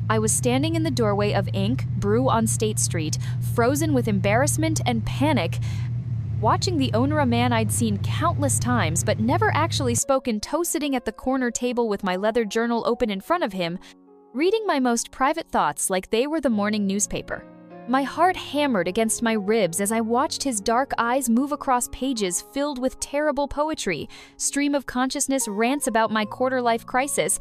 I was standing in the doorway of Ink. Brew on State Street, frozen with embarrassment and panic, watching the owner, a man I'd seen countless times but never actually spoken to, sitting at the corner table with my leather journal open in front of him, reading my most private thoughts like they were the morning newspaper. My heart hammered against my ribs as I watched his dark eyes move across pages filled with terrible poetry, stream of consciousness rants about my quarter-life crisis,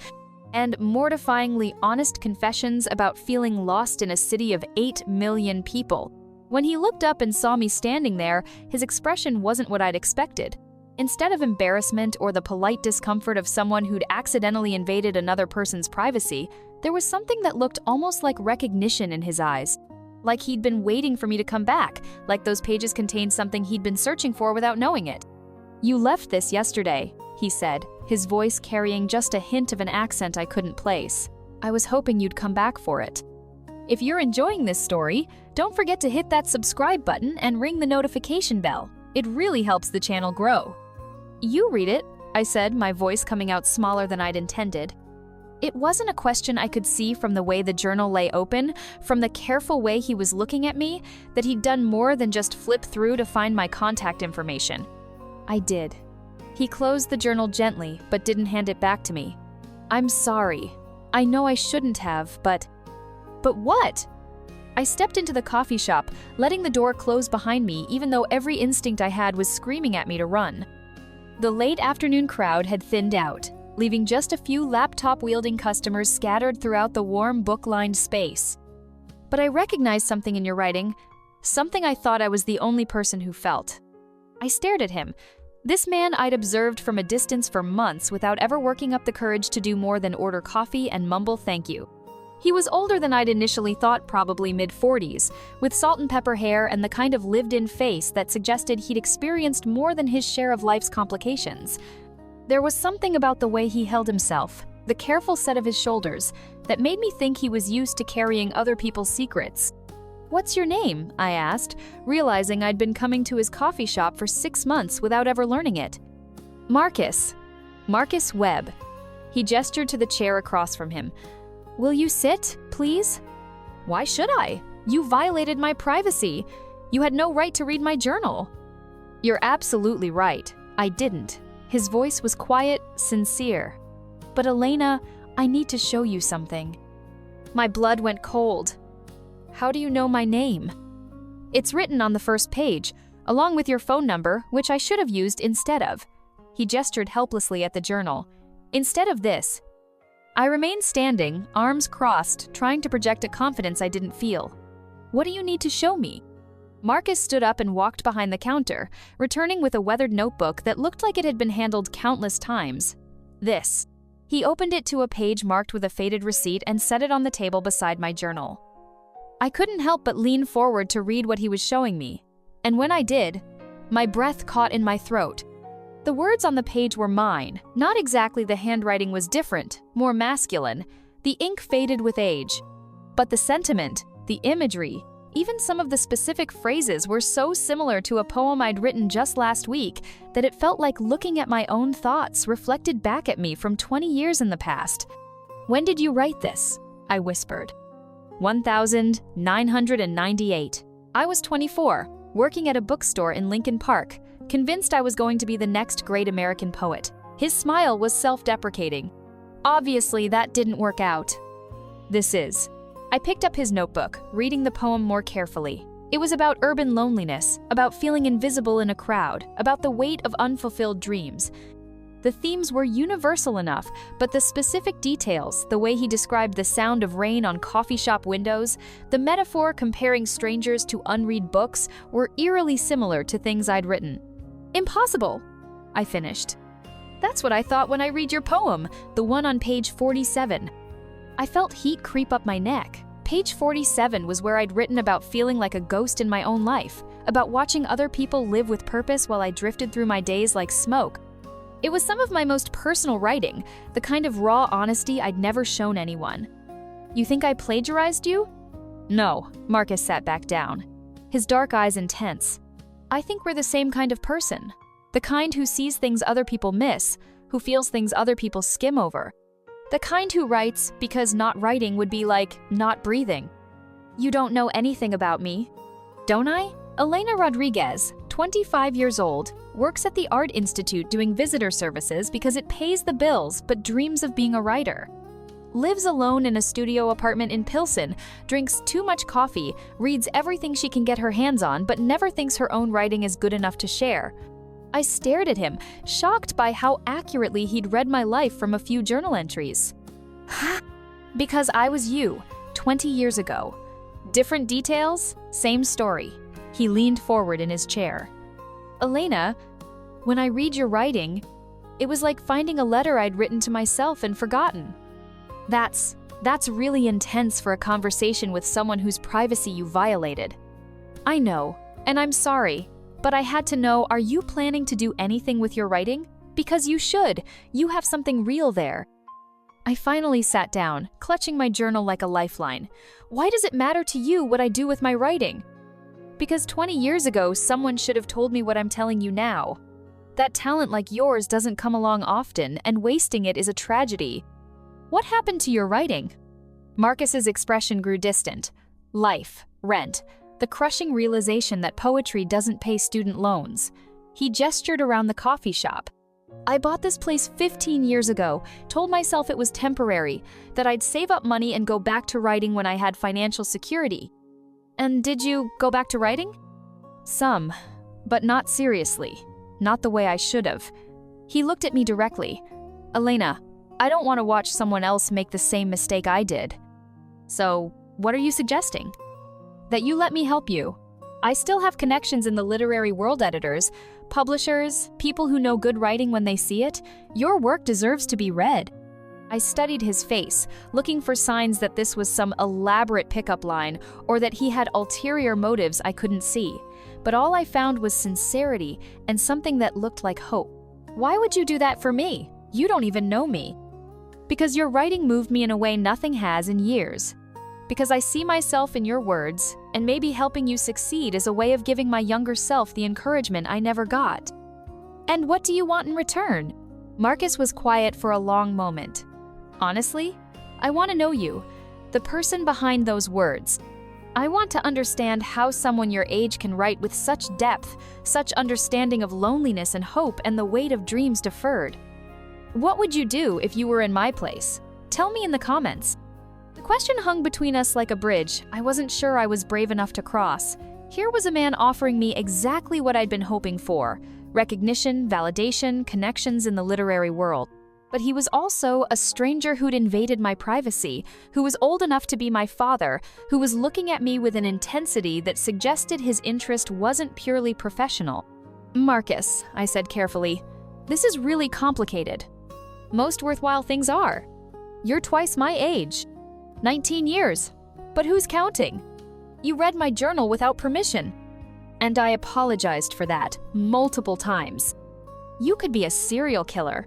and mortifyingly honest confessions about feeling lost in a city of 8 million people. When he looked up and saw me standing there, his expression wasn't what I'd expected. Instead of embarrassment or the polite discomfort of someone who'd accidentally invaded another person's privacy, there was something that looked almost like recognition in his eyes. Like he'd been waiting for me to come back, like those pages contained something he'd been searching for without knowing it. "You left this yesterday," he said, his voice carrying just a hint of an accent I couldn't place. "I was hoping you'd come back for it." If you're enjoying this story, don't forget to hit that subscribe button and ring the notification bell. It really helps the channel grow. "You read it," I said, my voice coming out smaller than I'd intended. It wasn't a question I could see from the way the journal lay open, from the careful way he was looking at me, that he'd done more than just flip through to find my contact information. I did. He closed the journal gently, but didn't hand it back to me. "I'm sorry. I know I shouldn't have, but..." "But what?" I stepped into the coffee shop, letting the door close behind me even though every instinct I had was screaming at me to run. The late afternoon crowd had thinned out, leaving just a few laptop-wielding customers scattered throughout the warm, book-lined space. But I recognized something in your writing, something I thought I was the only person who felt. I stared at him. This man I'd observed from a distance for months without ever working up the courage to do more than order coffee and mumble thank you. He was older than I'd initially thought, probably mid-40s, with salt and pepper hair and the kind of lived-in face that suggested he'd experienced more than his share of life's complications. There was something about the way he held himself, the careful set of his shoulders, that made me think he was used to carrying other people's secrets. "What's your name?" I asked, realizing I'd been coming to his coffee shop for 6 months without ever learning it. "Marcus. Marcus Webb." He gestured to the chair across from him. "Will you sit, please?" "Why should I? You violated my privacy. You had no right to read my journal." "You're absolutely right. I didn't." His voice was quiet, sincere. "But Elena, I need to show you something." My blood went cold. "How do you know my name?" "It's written on the first page, along with your phone number, which I should have used instead of." He gestured helplessly at the journal. "Instead of this." I remained standing, arms crossed, trying to project a confidence I didn't feel. "What do you need to show me?" Marcus stood up and walked behind the counter, returning with a weathered notebook that looked like it had been handled countless times. "This." He opened it to a page marked with a faded receipt and set it on the table beside my journal. I couldn't help but lean forward to read what he was showing me. And when I did, my breath caught in my throat. The words on the page were mine. Not exactly the handwriting was different, more masculine. The ink faded with age. But the sentiment, the imagery, even some of the specific phrases were so similar to a poem I'd written just last week that it felt like looking at my own thoughts reflected back at me from 20 years in the past. "When did you write this?" I whispered. 1998. I was 24, working at a bookstore in Lincoln Park, convinced I was going to be the next great American poet. His smile was self-deprecating. Obviously, that didn't work out. "This is." I picked up his notebook, reading the poem more carefully. It was about urban loneliness, about feeling invisible in a crowd, about the weight of unfulfilled dreams. The themes were universal enough, but the specific details, the way he described the sound of rain on coffee shop windows, the metaphor comparing strangers to unread books, were eerily similar to things I'd written. "Impossible," I finished. "That's what I thought when I read your poem, the one on page 47. I felt heat creep up my neck. Page 47 was where I'd written about feeling like a ghost in my own life, about watching other people live with purpose while I drifted through my days like smoke. It was some of my most personal writing, the kind of raw honesty I'd never shown anyone. "You think I plagiarized you?" "No," Marcus sat back down, his dark eyes intense. "I think we're the same kind of person. The kind who sees things other people miss, who feels things other people skim over. The kind who writes because not writing would be like not breathing. You don't know anything about me, don't I? Elena Rodriguez, 25 years old, works at the Art Institute doing visitor services because it pays the bills but dreams of being a writer. Lives alone in a studio apartment in Pilsen, drinks too much coffee, reads everything she can get her hands on but never thinks her own writing is good enough to share. I stared at him, shocked by how accurately he'd read my life from a few journal entries. Because I was you, 20 years ago. Different details, same story. He leaned forward in his chair. Elena, when I read your writing, it was like finding a letter I'd written to myself and forgotten. That's really intense for a conversation with someone whose privacy you violated. I know, and I'm sorry, but I had to know, are you planning to do anything with your writing? Because you should. You have something real there. I finally sat down, clutching my journal like a lifeline. Why does it matter to you what I do with my writing? Because 20 years ago, someone should have told me what I'm telling you now. That talent like yours doesn't come along often, and wasting it is a tragedy. What happened to your writing? Marcus's expression grew distant. Life, rent, the crushing realization that poetry doesn't pay student loans. He gestured around the coffee shop. I bought this place 15 years ago, told myself it was temporary, that I'd save up money and go back to writing when I had financial security. And did you go back to writing? Some, but not seriously. Not the way I should have. He looked at me directly. Elena, I don't want to watch someone else make the same mistake I did. So, what are you suggesting? That you let me help you. I still have connections in the literary world, editors, publishers, people who know good writing when they see it. Your work deserves to be read. I studied his face, looking for signs that this was some elaborate pickup line or that he had ulterior motives I couldn't see. But all I found was sincerity and something that looked like hope. Why would you do that for me? You don't even know me. Because your writing moved me in a way nothing has in years. Because I see myself in your words, and maybe helping you succeed is a way of giving my younger self the encouragement I never got. And what do you want in return? Marcus was quiet for a long moment. Honestly, I want to know you, the person behind those words. I want to understand how someone your age can write with such depth, such understanding of loneliness and hope and the weight of dreams deferred. What would you do if you were in my place? Tell me in the comments. The question hung between us like a bridge I wasn't sure I was brave enough to cross. Here was a man offering me exactly what I'd been hoping for: recognition, validation, connections in the literary world. But he was also a stranger who'd invaded my privacy, who was old enough to be my father, who was looking at me with an intensity that suggested his interest wasn't purely professional. Marcus, I said carefully, this is really complicated. Most worthwhile things are. You're twice my age. 19 years. But who's counting? You read my journal without permission. And I apologized for that multiple times. You could be a serial killer.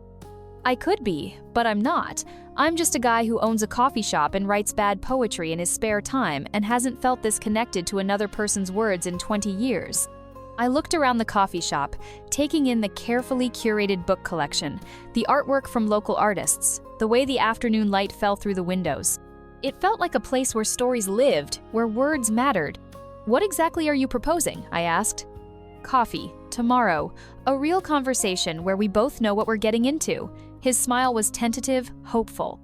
I could be, but I'm not. I'm just a guy who owns a coffee shop and writes bad poetry in his spare time and hasn't felt this connected to another person's words in 20 years. I looked around the coffee shop, taking in the carefully curated book collection, the artwork from local artists, the way the afternoon light fell through the windows. It felt like a place where stories lived, where words mattered. What exactly are you proposing? I asked. Coffee, tomorrow, a real conversation where we both know what we're getting into. His smile was tentative, hopeful.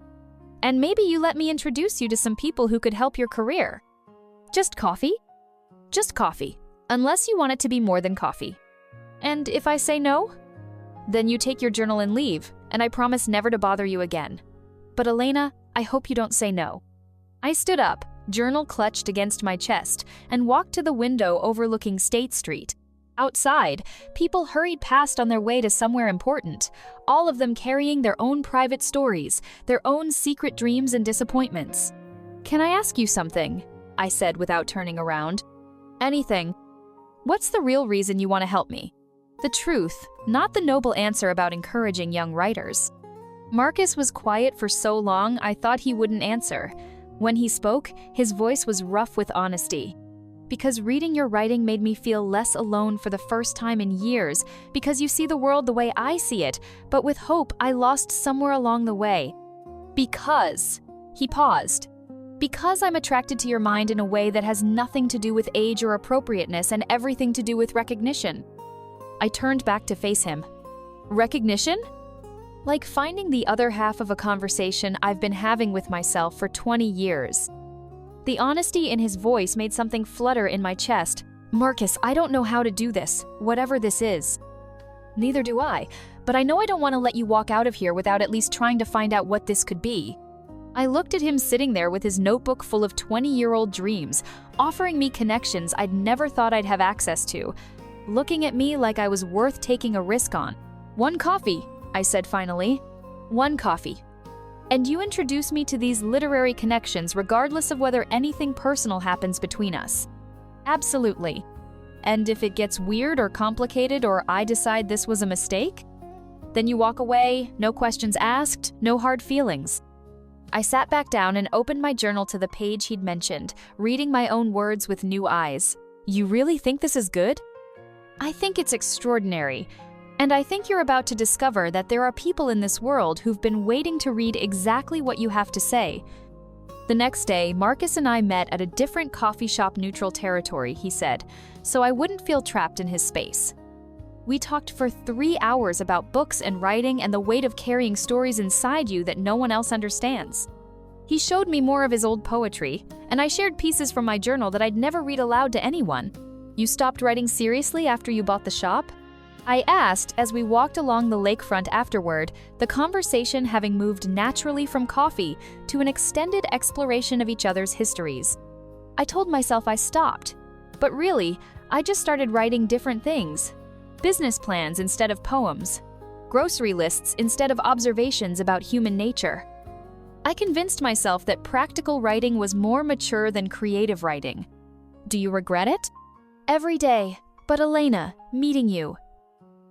And maybe you let me introduce you to some people who could help your career. Just coffee? Just coffee. Unless you want it to be more than coffee. And if I say no? Then you take your journal and leave, and I promise never to bother you again. But Elena, I hope you don't say no. I stood up, journal clutched against my chest, and walked to the window overlooking State Street. Outside, people hurried past on their way to somewhere important, all of them carrying their own private stories, their own secret dreams and disappointments. Can I ask you something? I said without turning around. Anything. What's the real reason you want to help me? The truth, not the noble answer about encouraging young writers. Marcus was quiet for so long I thought he wouldn't answer. When he spoke, his voice was rough with honesty. Because reading your writing made me feel less alone for the first time in years, because you see the world the way I see it, but with hope I lost somewhere along the way. Because. He paused. Because I'm attracted to your mind in a way that has nothing to do with age or appropriateness and everything to do with recognition. I turned back to face him. Recognition? Like finding the other half of a conversation I've been having with myself for 20 years. The honesty in his voice made something flutter in my chest. Marcus, I don't know how to do this, whatever this is. Neither do I, but I know I don't want to let you walk out of here without at least trying to find out what this could be. I looked at him sitting there with his notebook full of 20-year-old dreams, offering me connections I'd never thought I'd have access to, looking at me like I was worth taking a risk on. One coffee, I said finally. One coffee. And you introduce me to these literary connections regardless of whether anything personal happens between us. Absolutely. And if it gets weird or complicated or I decide this was a mistake, then you walk away, no questions asked, no hard feelings. I sat back down and opened my journal to the page he'd mentioned, reading my own words with new eyes. You really think this is good? I think it's extraordinary. And I think you're about to discover that there are people in this world who've been waiting to read exactly what you have to say. The next day, Marcus and I met at a different coffee shop neutral territory, he said, so I wouldn't feel trapped in his space. We talked for 3 hours about books and writing and the weight of carrying stories inside you that no one else understands. He showed me more of his old poetry, and I shared pieces from my journal that I'd never read aloud to anyone. You stopped writing seriously after you bought the shop? I asked as we walked along the lakefront afterward, the conversation having moved naturally from coffee to an extended exploration of each other's histories. I told myself I stopped, but really, I just started writing different things. Business plans instead of poems. Grocery lists instead of observations about human nature. I convinced myself that practical writing was more mature than creative writing. Do you regret it? Every day, but Elena, meeting you.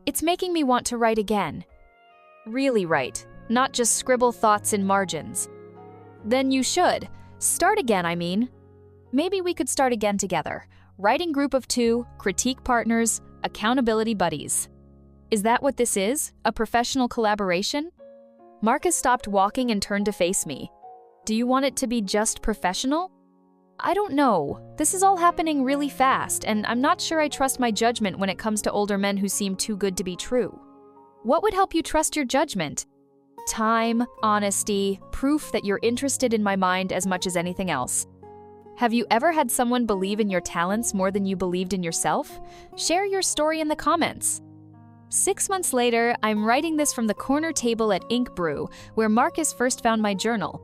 It's making me want to write again. Really write, not just scribble thoughts in margins. Then you should. Start again, I mean. Maybe we could start again together. Writing group of 2, critique partners, accountability buddies. Is that what this is? A professional collaboration? Marcus stopped walking and turned to face me. Do you want it to be just professional? I don't know. This is all happening really fast, and I'm not sure I trust my judgment when it comes to older men who seem too good to be true. What would help you trust your judgment? Time, honesty, proof that you're interested in my mind as much as anything else. Have you ever had someone believe in your talents more than you believed in yourself? Share your story in the comments. 6 months later, I'm writing this from the corner table at Ink Brew, where Marcus first found my journal.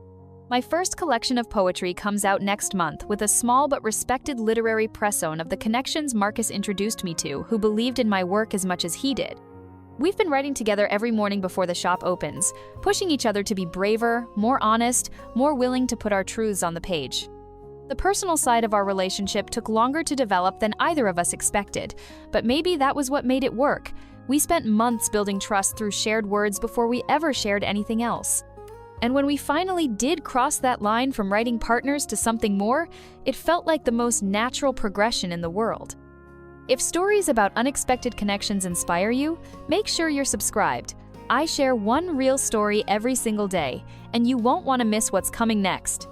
My first collection of poetry comes out next month with a small but respected literary press-own of the connections Marcus introduced me to who believed in my work as much as he did. We've been writing together every morning before the shop opens, pushing each other to be braver, more honest, more willing to put our truths on the page. The personal side of our relationship took longer to develop than either of us expected, but maybe that was what made it work. We spent months building trust through shared words before we ever shared anything else. And when we finally did cross that line from writing partners to something more, it felt like the most natural progression in the world. If stories about unexpected connections inspire you, make sure you're subscribed. I share one real story every single day, and you won't want to miss what's coming next.